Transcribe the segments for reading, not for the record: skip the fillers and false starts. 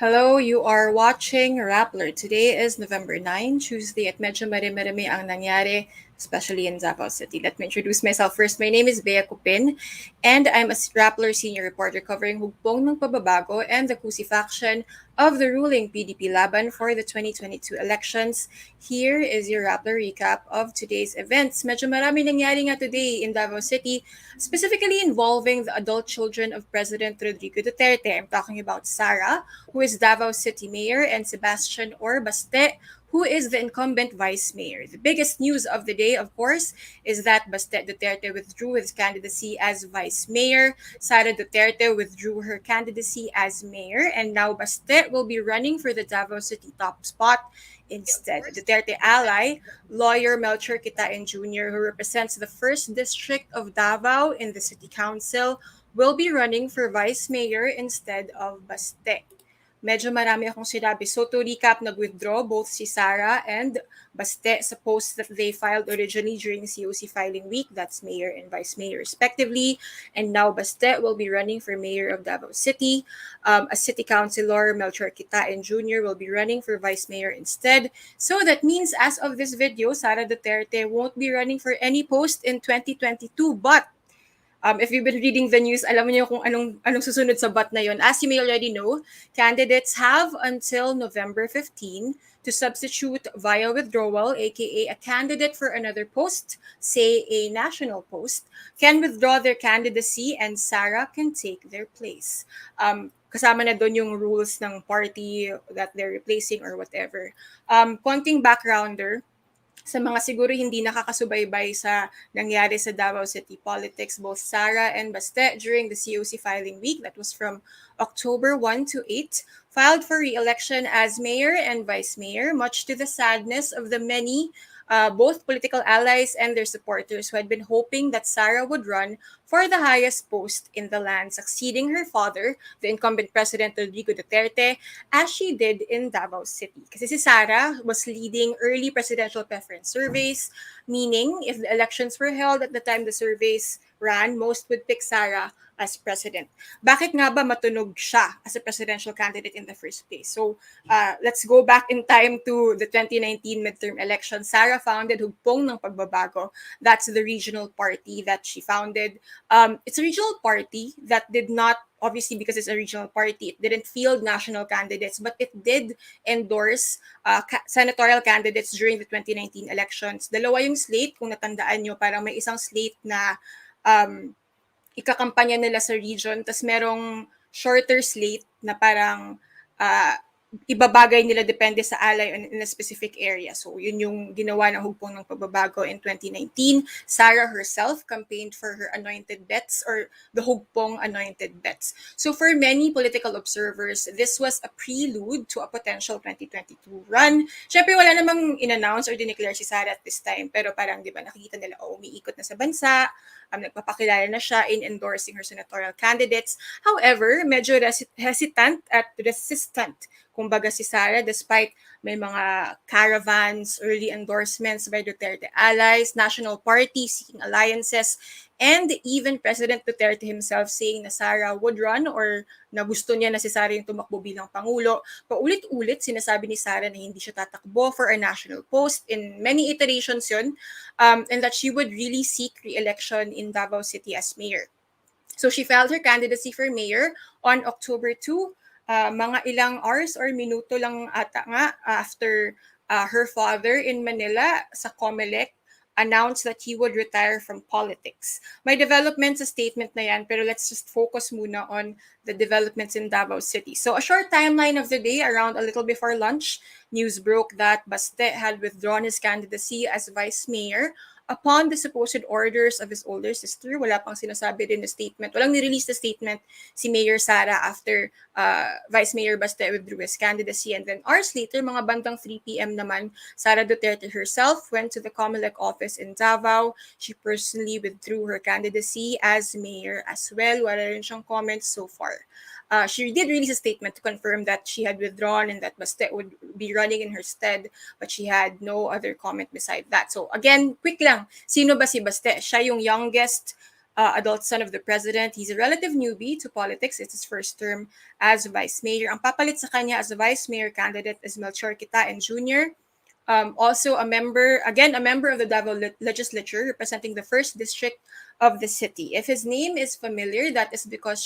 Hello, you are watching Rappler. Today is November 9, Tuesday, at medyo marami-marami ang nangyari, especially in Davao City. Let me introduce myself first. My name is Bea Cupin, and I'm a Rappler senior reporter covering hugpong ng pababago and the crucifixion of the ruling PDP laban for the 2022 elections. Here is your Rappler recap of today's events. Medyo marami nangyari nga today in Davao City, specifically involving the adult children of President Rodrigo Duterte. I'm talking about Sara, who is Davao City Mayor, and Sebastian Baste, who is the incumbent vice mayor. The biggest news of the day, of course, is that Baste Duterte withdrew his candidacy as vice mayor. Sara Duterte withdrew her candidacy as mayor, and now Baste will be running for the Davao City top spot instead. Duterte ally, lawyer Melchor Kitain Jr., who represents the 1st District of Davao in the City Council, will be running for vice mayor instead of Baste. Medyo marami akong sinabi. So to recap, nag-withdraw both si Sara and Baste sa post that they filed originally during COC filing week. That's mayor and vice mayor respectively. And now Baste will be running for mayor of Davao City. A city councilor, Melchor Kitain Jr., will be running for vice mayor instead. So that means as of this video, Sara Duterte won't be running for any post in 2022. But if you've been reading the news, alam niyo kung anong susunod sa bat na yon. As you may already know, candidates have until November 15 to substitute via withdrawal, aka a candidate for another post, say a national post, can withdraw their candidacy and Sara can take their place. Kasama na doon yung rules ng party that they're replacing or whatever. Konting backgrounder, sa mga siguro hindi nakakasubaybay sa nangyari sa Davao City politics, both Sara and Baste during the COC filing week, that was from October 1 to 8, filed for re-election as mayor and vice mayor, much to the sadness of the many both political allies and their supporters who had been hoping that Sara would run for the highest post in the land, succeeding her father, the incumbent President Rodrigo Duterte, as she did in Davao City. Kasi si Sara was leading early presidential preference surveys, meaning if the elections were held at the time the surveys ran, most would pick Sara as president. Bakit nga ba matunog siya as a presidential candidate in the first place? So let's go back in time to the 2019 midterm election. Sara founded Hugpong ng Pagbabago. That's the regional party that she founded. It's a regional party that did not, obviously because it's a regional party, it didn't field national candidates, but it did endorse senatorial candidates during the 2019 elections. Dalawa yung slate, kung natandaan nyo, parang may isang slate na ikakampanya nila sa region, tas merong shorter slate na parang ibabagay nila depende sa ally in a specific area. So yun yung ginawa ng Hugpong ng Pagbabago in 2019. Sara herself campaigned for her anointed bets or the Hugpong anointed bets. So for many political observers, this was a prelude to a potential 2022 run. Syempre wala namang in-announce or dineclare si Sara at this time, pero parang di ba nakikita nila umiikot na sa bansa, nagpapakilala na siya in endorsing her senatorial candidates. However, medyo hesitant at resistant kumbaga si Sara, despite may mga caravans, early endorsements by Duterte allies, national parties seeking alliances, and even President Duterte himself saying na Sara would run or na gusto niya na si Sara yung tumakbo bilang Pangulo. Paulit-ulit sinasabi ni Sara na hindi siya tatakbo for a national post. In many iterations yun, and that she would really seek re-election in Davao City as mayor. So she filed her candidacy for mayor on October 2, mga ilang hours or minuto lang ata nga after her father in Manila sa COMELEC announced that he would retire from politics. May developments sa statement na yan, pero let's just focus muna on the developments in Davao City. So a short timeline of the day, around a little before lunch, news broke that Baste had withdrawn his candidacy as vice mayor upon the supposed orders of his older sister. Wala pang sinasabi din na statement. Walang nirelease na statement si Mayor Sara after Vice Mayor Baste withdrew his candidacy. And then hours later, mga bandang 3 p.m. naman, Sara Duterte herself went to the COMELEC office in Davao. She personally withdrew her candidacy as mayor as well. Wala rin siyang comments so far. She did release a statement to confirm that she had withdrawn and that Baste would be running in her stead, but she had no other comment beside that. So again, quick lang, sino ba si Baste? Siya yung youngest adult son of the president. He's a relative newbie to politics. It's his first term as vice mayor. Ang papalit sa kanya as a vice mayor candidate is Melchor Kitain Jr., also a member of the Davao legislature representing the first district of the city. If his name is familiar, that is because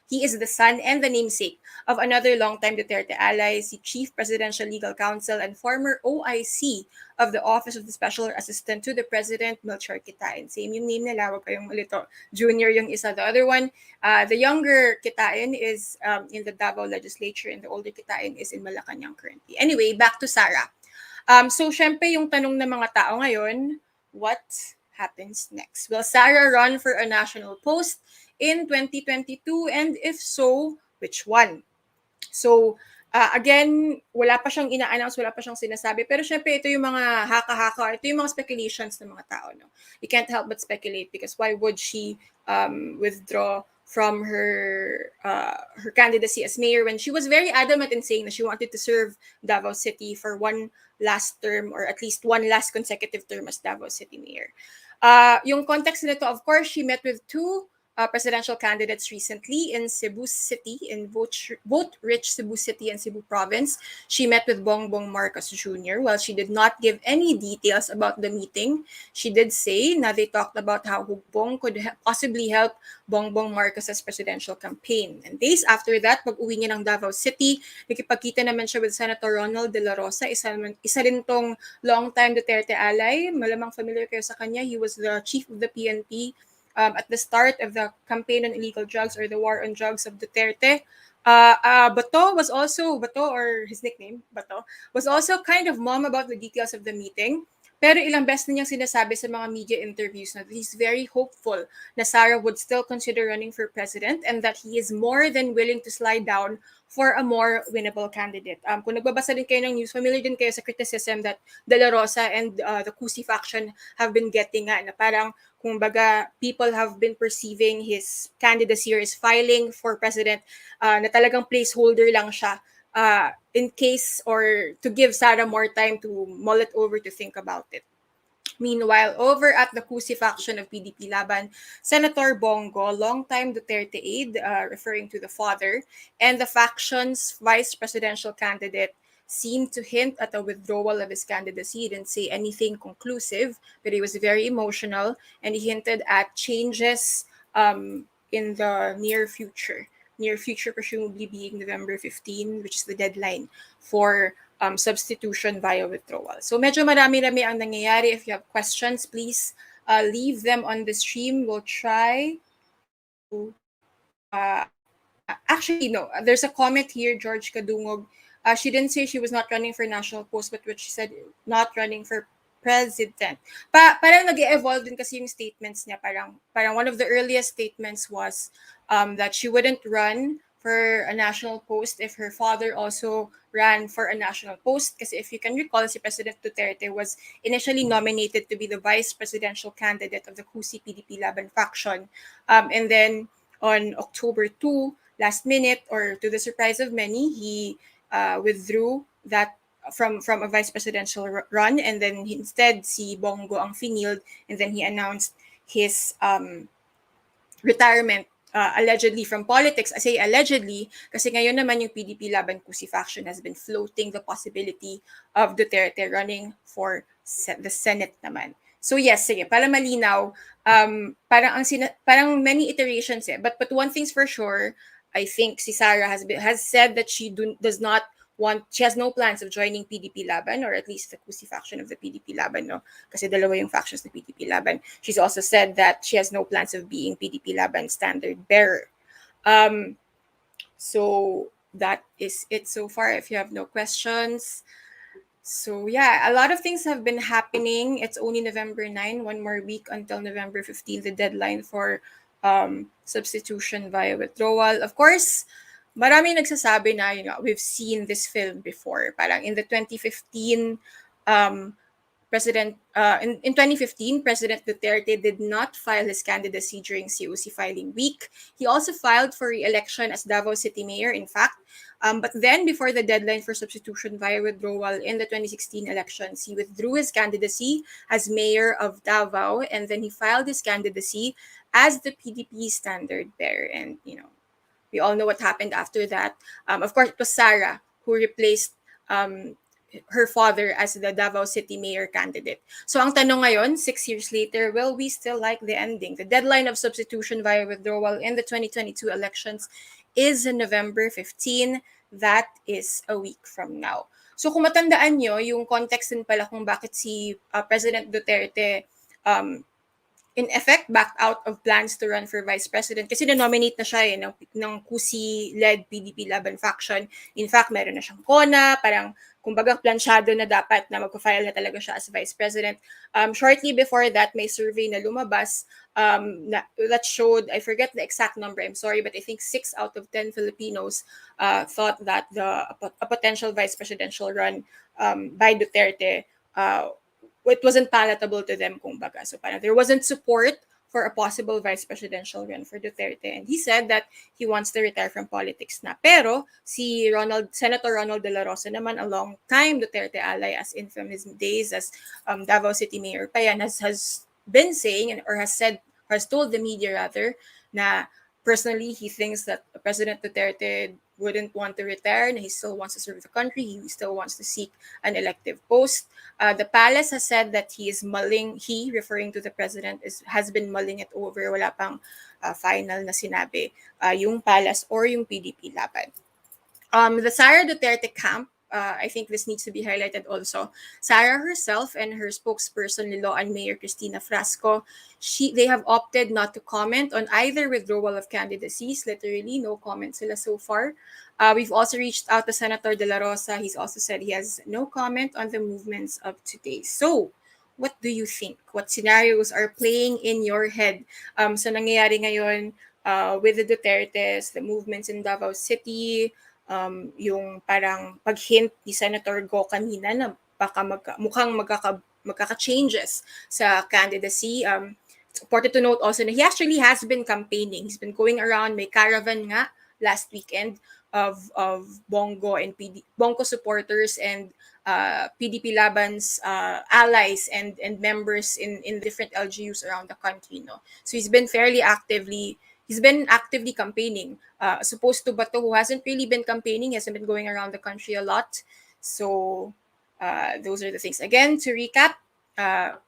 he is the son and the namesake of another longtime Duterte ally, si Chief Presidential Legal Counsel and former OIC of the Office of the Special Assistant to the President, Melchor Kitain. Same yung name nila, wag kayong malito. Junior yung isa. The other one, the younger Kitain is in the Davao legislature and the older Kitain is in Malacanang currently. Anyway, back to Sara. So, syempre, yung tanong ng mga tao ngayon, what happens next? Will Sara run for a national post in 2022? And if so, which one? So, again, wala pa siyang ina-announce, wala pa siyang sinasabi. Pero syempre, ito yung mga haka-haka, ito yung mga speculations ng mga tao. No? You can't help but speculate because why would she withdraw from her candidacy as mayor when she was very adamant in saying that she wanted to serve Davao City for one last term or at least one last consecutive term as Davao City mayor. Yung context nito, of course, she met with two presidential candidates recently in Cebu City, in vote-rich Cebu City and Cebu Province. She met with Bongbong Marcos Jr. While she did not give any details about the meeting, she did say na they talked about how Bong could possibly help Bongbong Marcos's presidential campaign. And days after that, pag-uwi niya ng Davao City, nakipagkita naman siya with Senator Ronald De La Rosa, isa rin tong long-time Duterte ally. Malamang familiar kayo sa kanya. He was the chief of the PNP at the start of the campaign on illegal drugs or the war on drugs of Duterte. Bato, or his nickname, Bato, was also kind of mum about the details of the meeting. Pero ilang beses na niyang sinasabi sa mga media interviews na he's very hopeful na Sara would still consider running for president and that he is more than willing to slide down for a more winnable candidate. Kung nagbabasa din kayo ng news, familiar din kayo sa criticism that De La Rosa and the Cusi faction have been getting na parang kung baga people have been perceiving his candidacy or his filing for president na talagang placeholder lang siya in case or to give Sara more time to mull it over to think about it. Meanwhile, over at the Cusi faction of PDP Laban, Senator Bongo, longtime Duterte aide, referring to the father, and the faction's vice presidential candidate seemed to hint at a withdrawal of his candidacy. He didn't say anything conclusive, but he was very emotional, and he hinted at changes in the near future. Near future presumably being November 15, which is the deadline for substitution via withdrawal. So medyo marami-rami ang nangyayari. If you have questions, please leave them on the stream. We'll try to... actually, no. There's a comment here, George Kadungog. She didn't say she was not running for national post, but what she said, not running for president. Parang nag-evolve din kasi yung statements niya. Parang one of the earliest statements was that she wouldn't run for a national post if her father also ran for a national post. Kasi if you can recall, si President Duterte was initially nominated to be the vice presidential candidate of the Cusi PDP Laban faction. And then on October 2, last minute, or to the surprise of many, he withdrew that from a vice presidential run, and then instead si Bongo ang finield, and then he announced his retirement allegedly from politics. I say allegedly kasi ngayon naman yung PDP Laban Cusi faction has been floating the possibility of Duterte running for the Senate naman. So yes, sige, para malinaw, parang many iterations but one thing's for sure, I think si Sara has said that she has no plans of joining PDP Laban, or at least the Cusi faction of the PDP Laban, no? Kasi dalawa yung factions ng PDP Laban. She's also said that she has no plans of being PDP Laban standard bearer. So that is it so far, if you have no questions. So yeah, a lot of things have been happening. It's only November 9, one more week until November 15, the deadline for substitution via withdrawal. Of course, marami nagsasabi na, we've seen this film before. Parang in the 2015 in 2015, President Duterte did not file his candidacy during COC filing week. He also filed for re-election as Davao City Mayor, in fact. But then, before the deadline for substitution via withdrawal in the 2016 elections, he withdrew his candidacy as mayor of Davao, and then he filed his candidacy as the PDP standard bearer. And, we all know what happened after that. Of course, it was Sara who replaced um, her father as the Davao City Mayor candidate. So ang tanong ngayon, 6 years later, will we still like the ending? The deadline of substitution via withdrawal in the 2022 elections is November 15. That is a week from now. So kung matandaan nyo, yung context din pala kung bakit si President Duterte in effect, backed out of plans to run for vice president kasi na-nominate na siya ng Kusi-led PDP Laban faction. In fact, meron na siyang kona, parang kumbaga plansyado na dapat na magpa-file na talaga siya as vice president. Shortly before that, may survey na lumabas that showed, I forget the exact number, I'm sorry, but I think 6 out of 10 Filipinos thought that a potential vice presidential run by Duterte it wasn't palatable to them, kumbaga. So parang there wasn't support for a possible vice presidential run for Duterte. And he said that he wants to retire from politics na. Pero si Senator Ronald De La Rosa naman, a long time Duterte ally as in from his days as Davao City Mayor pa yan, has been saying or has told the media rather na personally he thinks that President Duterte wouldn't want to retire, and he still wants to serve the country. He still wants to seek an elective post. The palace has said that he is mulling, referring to the president, has been mulling it over. Wala pang final na sinabi yung palace or yung PDP laban. The Sara Duterte camp, I think this needs to be highlighted also. Sara herself and her spokesperson, Liloan Mayor Cristina Frasco, they have opted not to comment on either withdrawal of candidacies. Literally, no comment sila so far. We've also reached out to Senator De La Rosa. He's also said he has no comment on the movements of today. So, what do you think? What scenarios are playing in your head? So nangyayari ngayon with the Dutertes, the movements in Davao City, yung parang pag-hint ni Senator Go kanina na baka mukhang magkaka-changes sa candidacy. It's important to note also na he actually has been campaigning. He's been going around, may caravan nga last weekend of Bongo and Bongo supporters and PDP Laban's allies and members in different LGUs around the country. No? So he's been actively campaigning. Supposed to Bato, who hasn't really been campaigning, hasn't been going around the country a lot. So those are the things. Again, to recap,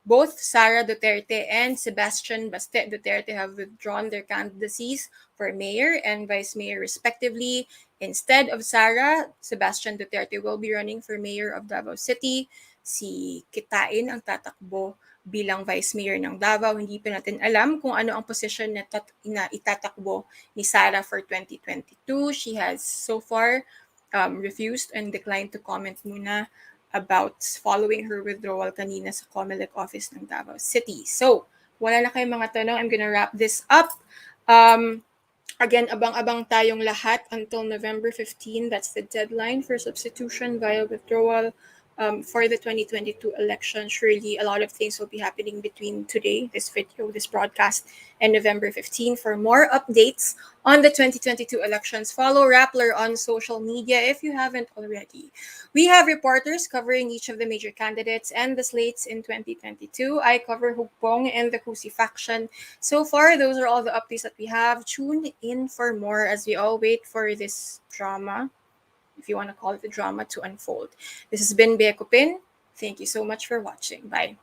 both Sara Duterte and Sebastian Baste Duterte have withdrawn their candidacies for mayor and vice mayor respectively. Instead of Sara, Sebastian Duterte will be running for mayor of Davao City. Si Kitain ang tatakbo bilang vice mayor ng Davao. Hindi pa natin alam kung ano ang position na itatakbo ni Sara for 2022. She has so far refused and declined to comment muna about following her withdrawal kanina sa COMELEC office ng Davao City. So, wala na kayong mga tanong. I'm gonna wrap this up. Again, abang-abang tayong lahat until November 15. That's the deadline for substitution via withdrawal for the 2022 election. Surely a lot of things will be happening between today, this video, this broadcast, and November 15. For more updates on the 2022 elections, follow Rappler on social media if you haven't already. We have reporters covering each of the major candidates and the slates in 2022. I cover Hugpong and the Kusi faction. So far, those are all the updates that we have. Tune in for more as we all wait for this drama, if you want to call it a drama, to unfold. This has been Bea Kupin. Thank you so much for watching. Bye.